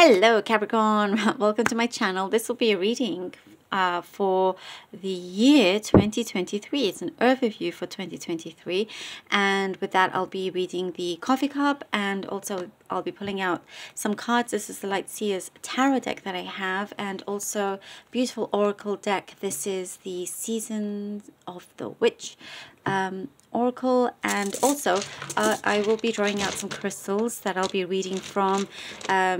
Hello Capricorn, welcome to my channel. This will be a reading for the year 2023. It's an overview for 2023, and with that I'll be reading the coffee cup, and also I'll be pulling out some cards. This is the Light Seers tarot deck that I have, and also beautiful oracle deck. This is the Season of the Witch oracle, and also I will be drawing out some crystals that I'll be reading from,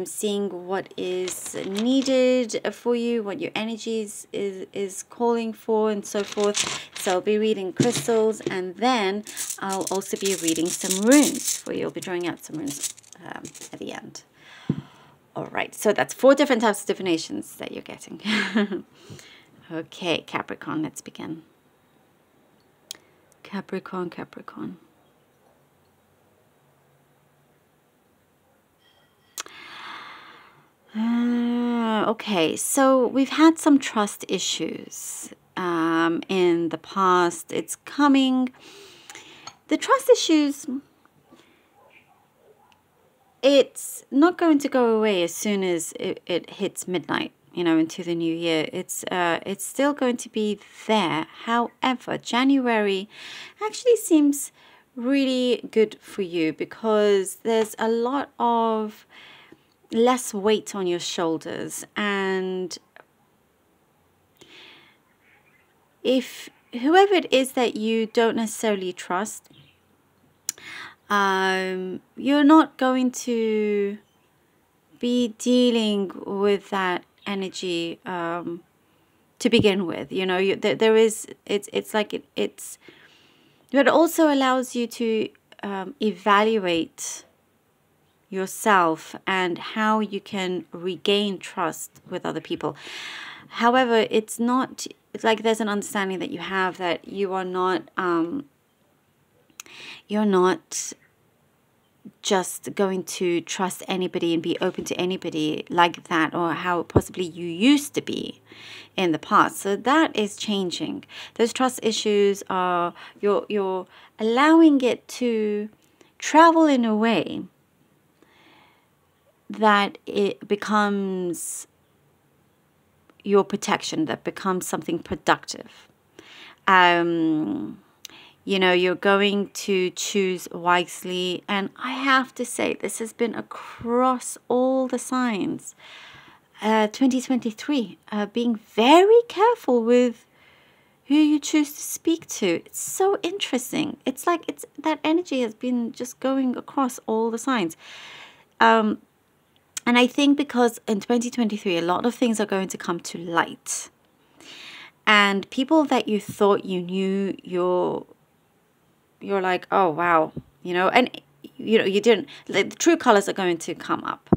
seeing what is needed for you, what your energies is calling for, and so forth. So I'll be reading crystals, and then I'll also be reading some runes for you. I'll be drawing out some runes at the end. All right, so that's 4 different types of divinations that you're getting. Okay, Capricorn, let's begin. Capricorn, Capricorn. Okay, so we've had some trust issues in the past. It's coming. The trust issues, it's not going to go away as soon as it hits midnight, you know, into the new year. It's still going to be there. However, January actually seems really good for you because there's a lot of less weight on your shoulders, and if whoever it is that you don't necessarily trust, you're not going to be dealing with that energy to begin with. You know, there is, it's like it's but it also allows you to evaluate yourself and how you can regain trust with other people. However, it's like there's an understanding that you have that you're not just going to trust anybody and be open to anybody like that, or how possibly you used to be in the past. So that is changing. Those trust issues are, you're allowing it to travel in a way that it becomes your protection, that becomes something productive. You know, you're going to choose wisely. And I have to say, this has been across all the signs. 2023, being very careful with who you choose to speak to. It's so interesting. It's like that energy has been just going across all the signs. And I think because in 2023, a lot of things are going to come to light. And people that you thought you knew, you're like, oh, wow, you know, and you know, you didn't, the true colors are going to come up.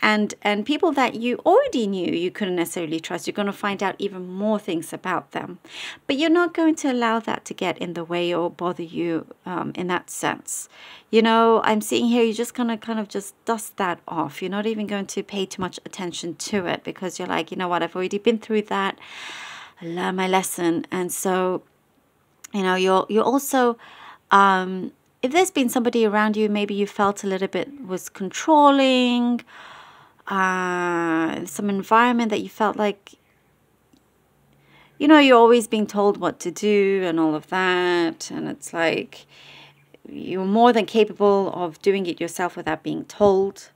And people that you already knew you couldn't necessarily trust, you're going to find out even more things about them. But you're not going to allow that to get in the way or bother you in that sense. You know, I'm seeing here, you're just going to kind of just dust that off. You're not even going to pay too much attention to it because you're like, you know what, I've already been through that. I learned my lesson. And so, you know, you're also, if there's been somebody around you, maybe you felt a little bit was controlling, some environment that you felt like, you know, you're always being told what to do and all of that. And it's like, you're more than capable of doing it yourself without being told.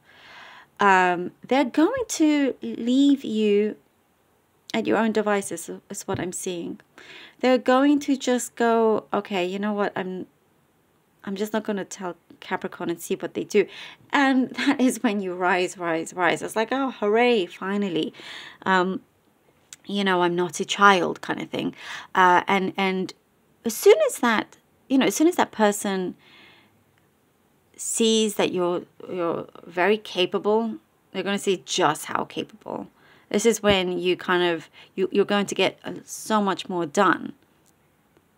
They're going to leave you at your own devices, is what I'm seeing. They're going to just go, okay, you know what, I'm just not going to tell Capricorn and see what they do. And that is when you rise. It's like, oh, hooray, finally. You know, I'm not a child kind of thing. And as soon as that, you know, as soon as that person sees that you're very capable, they're going to see just how capable. This is when you kind of, you're going to get so much more done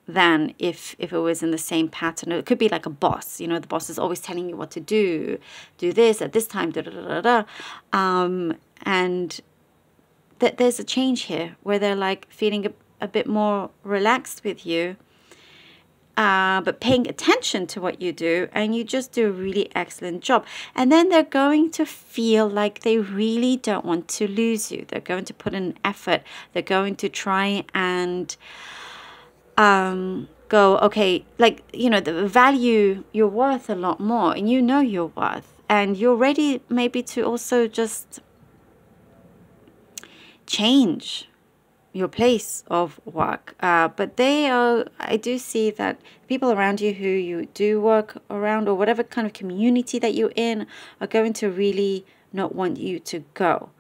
than if it was in the same pattern. It could be like a boss. You know, the boss is always telling you what to do this at this time, and there's a change here where they're like feeling a bit more relaxed with you. but paying attention to what you do, and you just do a really excellent job. And then they're going to feel like they really don't want to lose you. They're going to put in effort. They're going to try and go, okay, like, you know, the value, you're worth a lot more, and you know you're worth, and you're ready maybe to also just change your place of work. But I do see that people around you who you do work around, or whatever kind of community that you're in, are going to really not want you to go.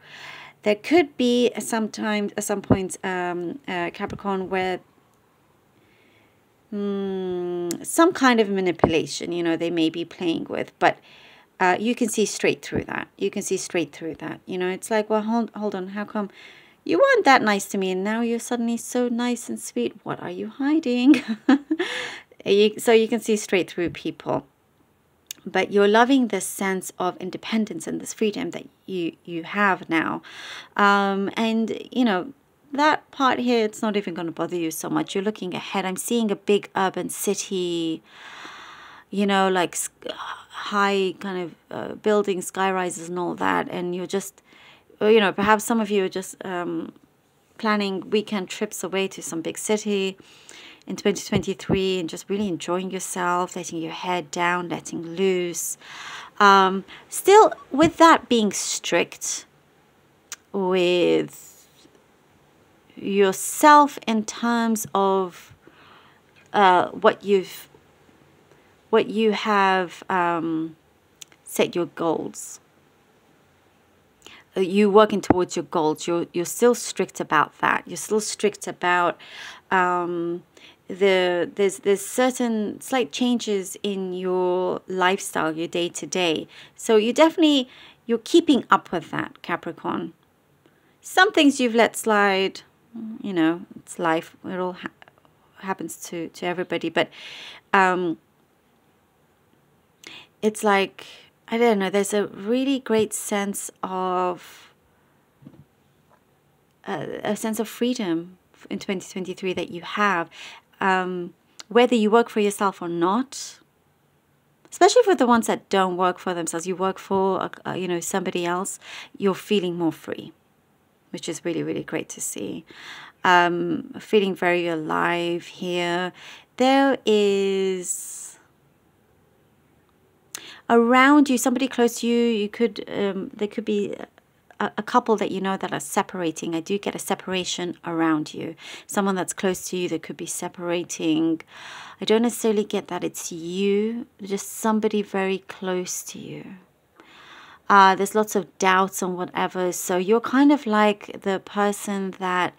There could be sometimes, at some points, Capricorn, where some kind of manipulation, you know, they may be playing with, but you can see straight through that. You can see straight through that. You know, it's like, well, hold on, how come you weren't that nice to me and now you're suddenly so nice and sweet? What are you hiding? So you can see straight through people. But you're loving this sense of independence and this freedom that you have now. And, you know, that part here, it's not even going to bother you so much. You're looking ahead. I'm seeing a big urban city, you know, like high kind of buildings, sky rises and all that. And you're just, you know, perhaps some of you are just planning weekend trips away to some big city in 2023 and just really enjoying yourself, letting your head down, letting loose. Still, with that being strict with yourself in terms of what you have set your goals. You working towards your goals. You're still strict about that. You're still strict about there's certain slight changes in your lifestyle, your day to day. So you're keeping up with that, Capricorn. Some things you've let slide. You know, it's life. It all happens to everybody. But it's like, I don't know, there's a really great sense of freedom in 2023 that you have, whether you work for yourself or not. Especially for the ones that don't work for themselves, you work for you know, somebody else. You're feeling more free, which is really, really great to see. Feeling very alive here. There is around you, somebody close to you, there could be a couple that you know that are separating. I do get a separation around you. Someone that's close to you that could be separating. I don't necessarily get that it's you, just somebody very close to you. There's lots of doubts and whatever. So you're kind of like the person that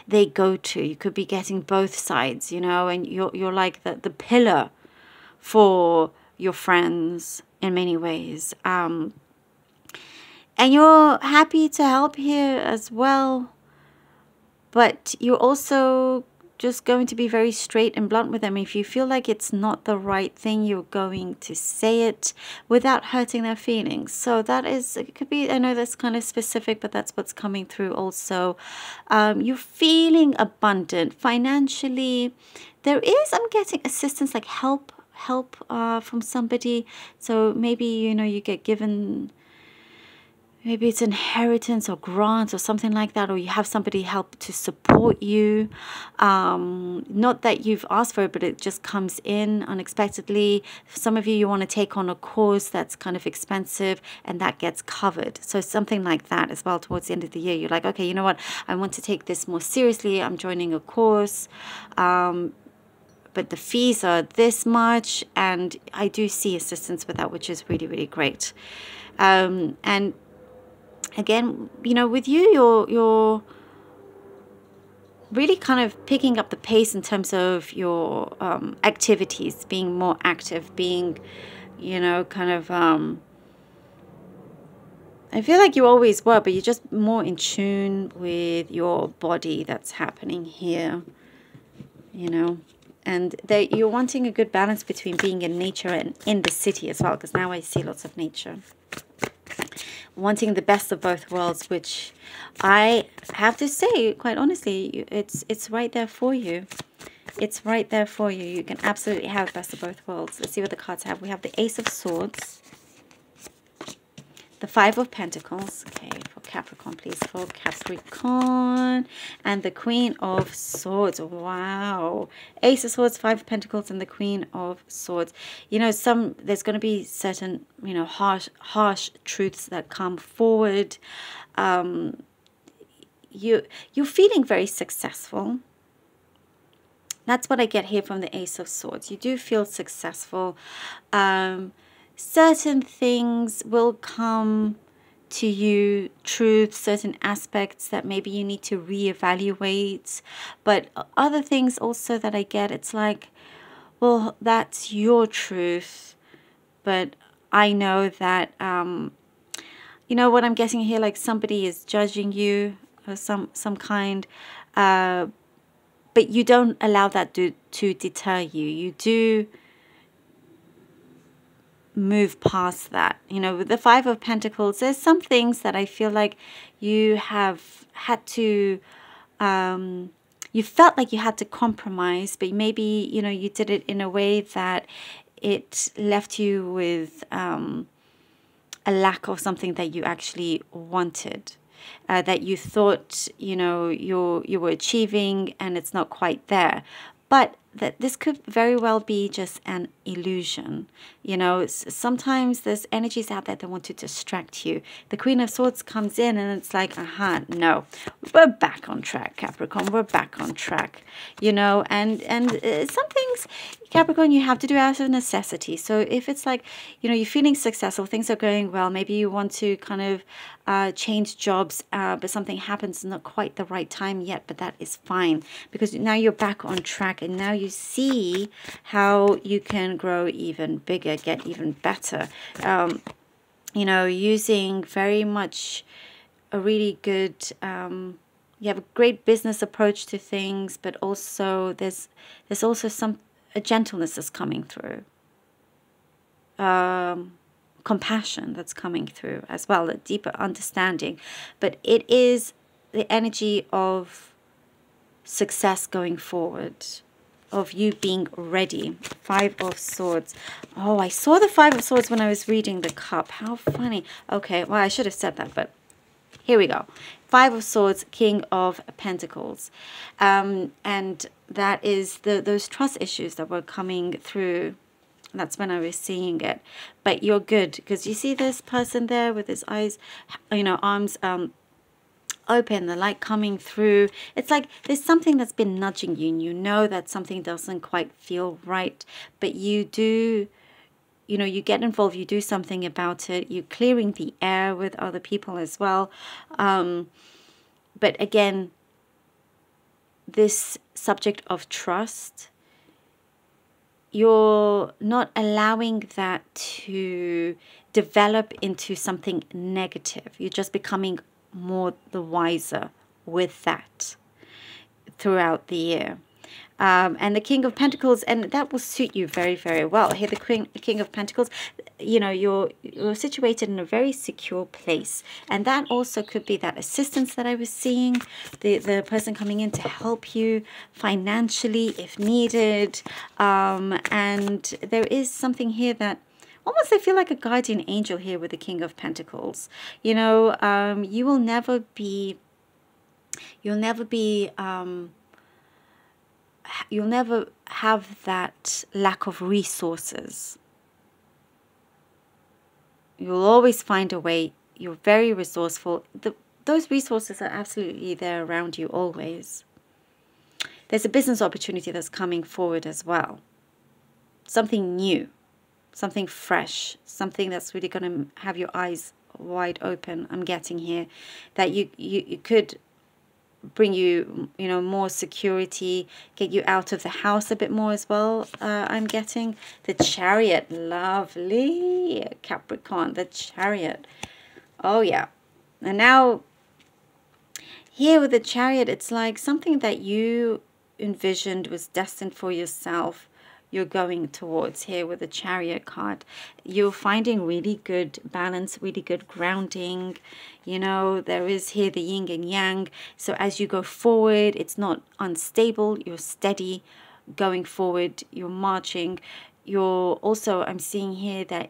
they go to. You could be getting both sides, you know, and you're like the pillar for your friends in many ways. And you're happy to help here as well. But you're also just going to be very straight and blunt with them. If you feel like it's not the right thing, you're going to say it without hurting their feelings. So that is, it could be, I know that's kind of specific, but that's what's coming through also. You're feeling abundant financially. There is, I'm getting assistance, like help from somebody. So maybe, you know, you get given, maybe it's inheritance or grants or something like that, or you have somebody help to support you. Not that you've asked for it, but it just comes in unexpectedly. For some of you, you want to take on a course that's kind of expensive and that gets covered. So something like that as well towards the end of the year. You're like, okay, you know what? I want to take this more seriously. I'm joining a course. But the fees are this much, and I do see assistance with that, which is really, really great. And again, you know, with you, you're really kind of picking up the pace in terms of your activities, being more active, being, you know, kind of, I feel like you always were, but you're just more in tune with your body. That's happening here, you know. And you're wanting a good balance between being in nature and in the city as well, because now I see lots of nature. Wanting the best of both worlds, which I have to say, quite honestly, it's right there for you. It's right there for you. You can absolutely have best of both worlds. Let's see what the cards have. We have the Ace of Swords, the Five of Pentacles, okay, for Capricorn, please, for Capricorn, and the Queen of Swords. Wow. Ace of Swords, Five of Pentacles, and the Queen of Swords. You know, there's going to be certain, you know, harsh truths that come forward. You're feeling very successful. That's what I get here from the Ace of Swords. You do feel successful. Certain things will come to you, truths, certain aspects that maybe you need to reevaluate. But other things also that I get, it's like, well, that's your truth. But I know that, you know what I'm getting here, like somebody is judging you of some kind. But you don't allow that to deter you. You do move past that. You know, with the Five of Pentacles, there's some things that I feel like you have had to, you felt like you had to compromise, but maybe, you know, you did it in a way that it left you with a lack of something that you actually wanted. That you thought, you know, you were achieving, and it's not quite there. But that this could very well be just an illusion. You know, sometimes there's energies out there that want to distract you. The Queen of Swords comes in and it's like, no, we're back on track, Capricorn. We're back on track, you know, and some things, Capricorn, you have to do out of necessity. So if it's like, you know, you're feeling successful, things are going well, maybe you want to kind of change jobs, but something happens, not quite the right time yet, but that is fine, because now you're back on track, and now you see how you can grow even bigger, get even better. You know, using very much a really good, you have a great business approach to things, but also there's also a gentleness that's coming through. Compassion that's coming through as well, a deeper understanding. But it is the energy of success going forward, of you being ready. Five of Swords. Oh, I saw the Five of Swords when I was reading the cup. How funny. Okay, well, I should have said that, but here we go. Five of Swords, King of Pentacles. And that is those trust issues that were coming through. That's when I was seeing it. But you're good, because you see this person there with his eyes, you know, arms open, the light coming through. It's like there's something that's been nudging you, and you know that something doesn't quite feel right, but you do, you know, you get involved, you do something about it, you're clearing the air with other people as well. But again, this subject of trust, you're not allowing that to develop into something negative. You're just becoming more the wiser with that throughout the year. And the King of Pentacles, and that will suit you very, very well. Here, the King of Pentacles, you know, you're situated in a very secure place. And that also could be that assistance that I was seeing, the person coming in to help you financially if needed. And there is something here that almost I feel like a guardian angel here with the King of Pentacles. You know, you will never be, you'll never have that lack of resources. You'll always find a way. You're very resourceful. Those resources are absolutely there around you always. There's a business opportunity that's coming forward as well. Something new, something fresh, something that's really going to have your eyes wide open. I'm getting here that you could bring you, you know, more security, get you out of the house a bit more as well. I'm getting the Chariot. Lovely, Capricorn, the Chariot. Oh yeah. And now here with the Chariot, it's like something that you envisioned was destined for yourself. You're going towards here with the Chariot card. You're finding really good balance, really good grounding. You know, there is here the yin and yang. So as you go forward, it's not unstable. You're steady going forward, you're marching. You're also, I'm seeing here that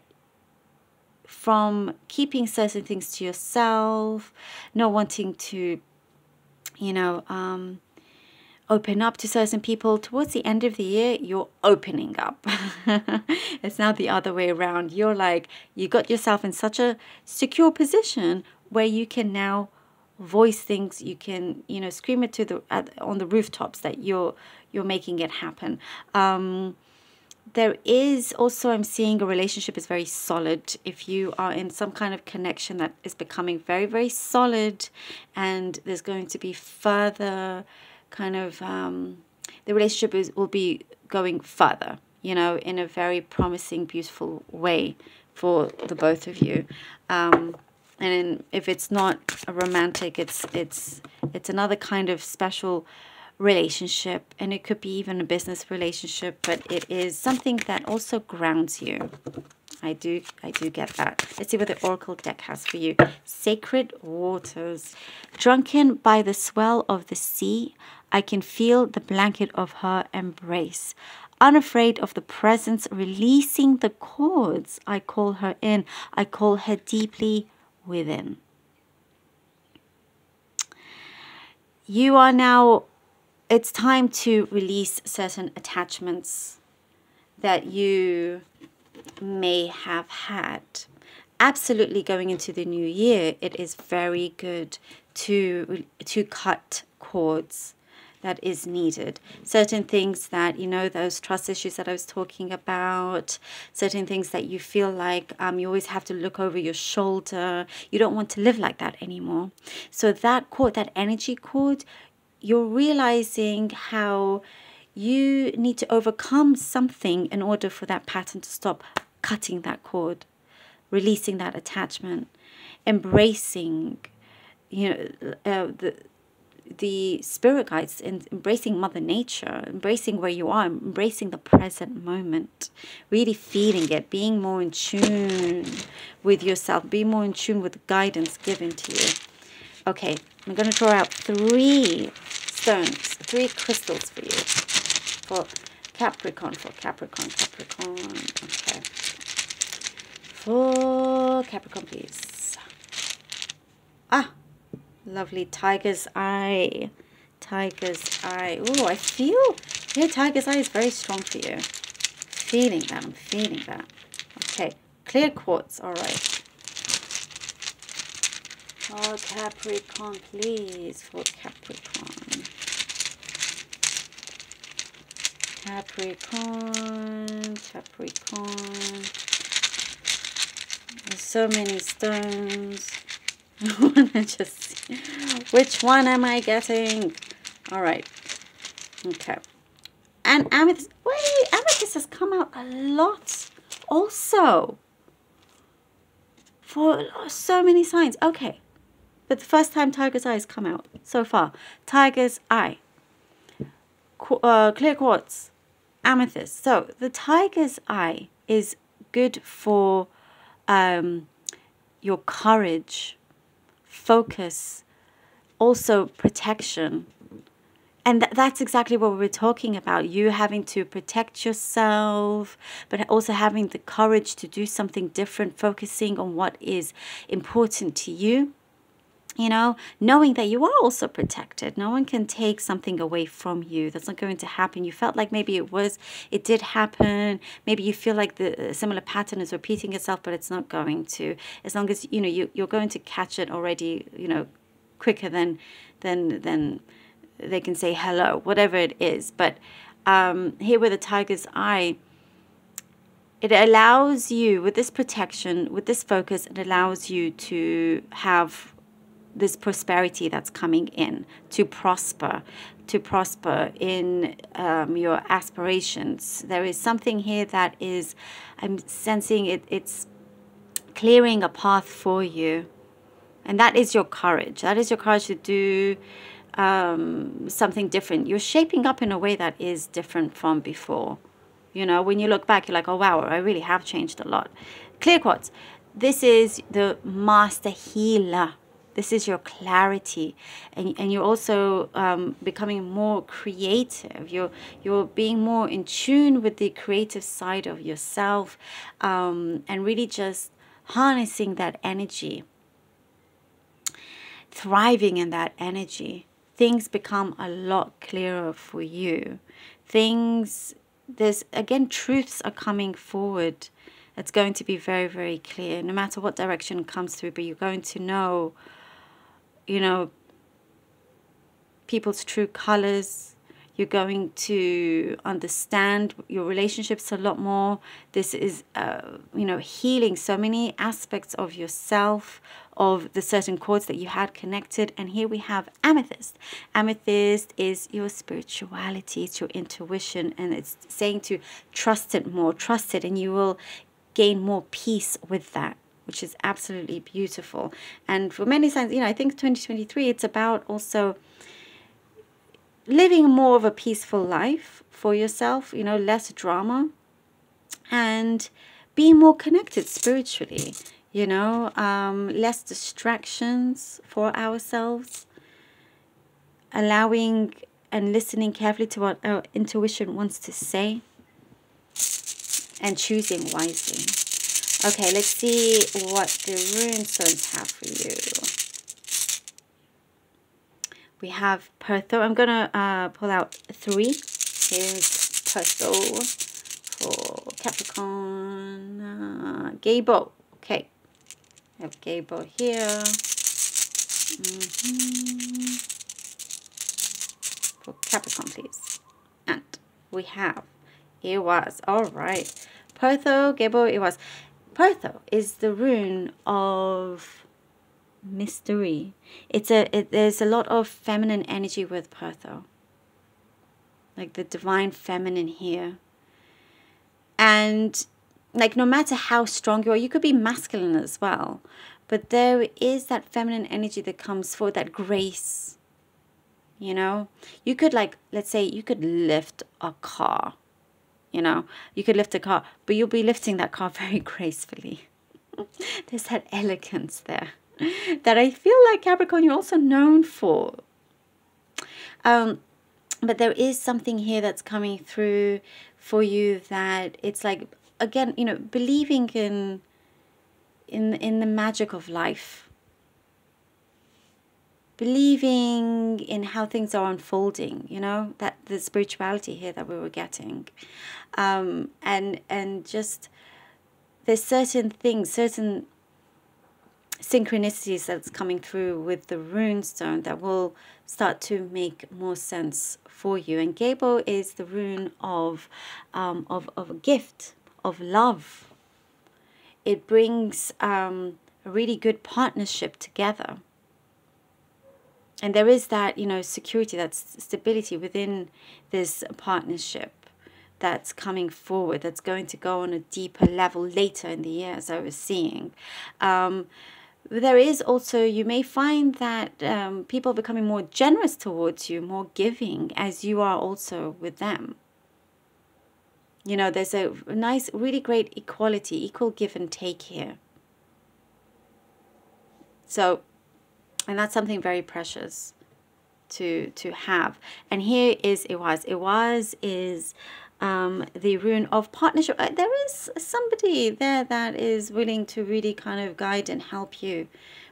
from keeping certain things to yourself, not wanting to, you know, open up to certain people, towards the end of the year, you're opening up. It's now the other way around. You're like, you got yourself in such a secure position where you can now voice things. You can, you know, scream it to on the rooftops that you're making it happen. There is also, I'm seeing a relationship is very solid. If you are in some kind of connection that is becoming very, very solid, and there's going to be further kind of, the relationship will be going further, you know, in a very promising, beautiful way for the both of you. And if it's not a romantic, it's another kind of special relationship, and it could be even a business relationship, but it is something that also grounds you. I do get that. Let's see what the Oracle deck has for you. Sacred waters. Drunken by the swell of the sea, I can feel the blanket of her embrace. Unafraid of the presence, releasing the cords, I call her in. I call her deeply within. You are now, it's time to release certain attachments that you may have had. Absolutely, going into the new year, it is very good to cut cords that is needed. Certain things that, you know, those trust issues that I was talking about, certain things that you feel like you always have to look over your shoulder. You don't want to live like that anymore. So that cord, that energy cord, you're realizing how you need to overcome something in order for that pattern to stop. Cutting that cord, releasing that attachment, embracing, you know, the spirit guides, and embracing Mother Nature, embracing where you are, embracing the present moment, really feeling it, being more in tune with yourself, being more in tune with the guidance given to you. Okay, I'm going to draw out 3 stones, 3 crystals for you, for Capricorn, okay. For Capricorn, please. Ah, lovely Tiger's Eye. Tiger's Eye. Oh, I feel, yeah, Tiger's Eye is very strong for you. Feeling that, I'm feeling that. Okay, clear quartz, all right. For Capricorn, please, for Capricorn. Capricorn. There's so many stones. I want to just see. Which one am I getting? All right. Okay. And amethyst. Wait, amethyst has come out a lot also. For so many signs. Okay. But the first time Tiger's Eye has come out so far. Tiger's Eye. Clear quartz. Amethyst. So the Tiger's Eye is good for your courage, focus, also protection. And that's exactly what we were talking about. You having to protect yourself, but also having the courage to do something different, focusing on what is important to you. You know, knowing that you are also protected. No one can take something away from you. That's not going to happen. You felt like maybe it did happen. Maybe you feel like the similar pattern is repeating itself, but it's not going to. As long as, you know, you're going to catch it already, you know, quicker than they can say hello, whatever it is. But here with the Tiger's Eye, it allows you, with this protection, with this focus, it allows you to have this prosperity that's coming in, to prosper in your aspirations. There is something here that is, I'm sensing it's clearing a path for you. And that is your courage. That is your courage to do something different. You're shaping up in a way that is different from before. You know, when you look back, you're like, oh, wow, I really have changed a lot. Clear quartz. This is the master healer. This is your clarity, and you're also becoming more creative. You're being more in tune with the creative side of yourself, and really just harnessing that energy, thriving in that energy. Things become a lot clearer for you. There's again, truths are coming forward. It's going to be very, very clear, no matter what direction comes through, but you're going to know, people's true colors. You're going to understand your relationships a lot more. This is, healing so many aspects of yourself, of the certain chords that you had connected. And here we have amethyst. Amethyst is your spirituality, it's your intuition, and it's saying to trust it more, trust it, and you will gain more peace with that, which is absolutely beautiful. And for many signs, I think 2023, it's about also living more of a peaceful life for yourself, less drama, and being more connected spiritually, less distractions for ourselves, allowing and listening carefully to what our intuition wants to say, and choosing wisely. Okay, let's see what the rune stones have for you. We have Pertho. I'm going to pull out 3. Here's Pertho for Capricorn. Gabo. Okay. We have Gabo here. For Capricorn, please. And we have Iwas. All right. Pertho, Gabo, Iwas. Pertho is the rune of mystery. There's a lot of feminine energy with Pertho, like the divine feminine here. And like, no matter how strong you are, you could be masculine as well, but there is that feminine energy that comes forward, that grace. You could, like, let's say you could lift a car. You could lift a car, but you'll be lifting that car very gracefully. There's that elegance there that I feel like, Capricorn, you're also known for. But there is something here that's coming through for you, that it's like, again, believing in the magic of life, believing in how things are unfolding, that the spirituality here that we were getting, and just there's certain things, certain synchronicities that's coming through with the rune stone that will start to make more sense for you. And Gabo is the rune of a gift, of love. It brings a really good partnership together. And there is that, security, that stability within this partnership that's coming forward, that's going to go on a deeper level later in the year, as I was seeing. There is also, you may find that people are becoming more generous towards you, more giving, as you are also with them. There's a nice, really great equality, equal give and take here. So, and that's something very precious to have. And here is Iwaz. Iwaz is the rune of partnership. There is somebody there that is willing to really kind of guide and help you,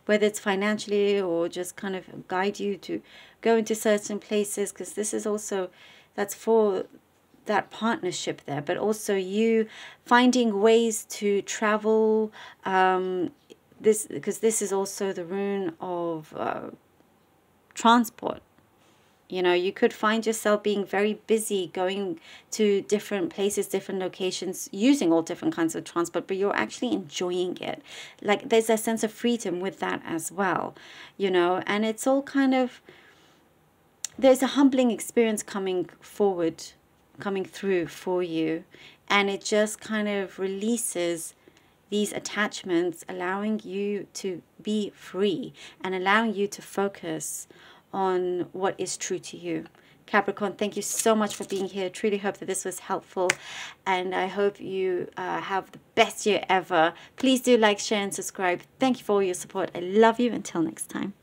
whether it's financially or just kind of guide you to go into certain places, because this is also, that's for that partnership there, but also you finding ways to travel, because this is also the rune of transport. You could find yourself being very busy, going to different places, different locations, using all different kinds of transport, but you're actually enjoying it. Like, there's a sense of freedom with that as well, and it's all kind of, there's a humbling experience coming through for you, and it just kind of releases these attachments, allowing you to be free and allowing you to focus on what is true to you. Capricorn, thank you so much for being here. Truly hope that this was helpful, and I hope you have the best year ever. Please do like, share, and subscribe. Thank you for all your support. I love you. Until next time.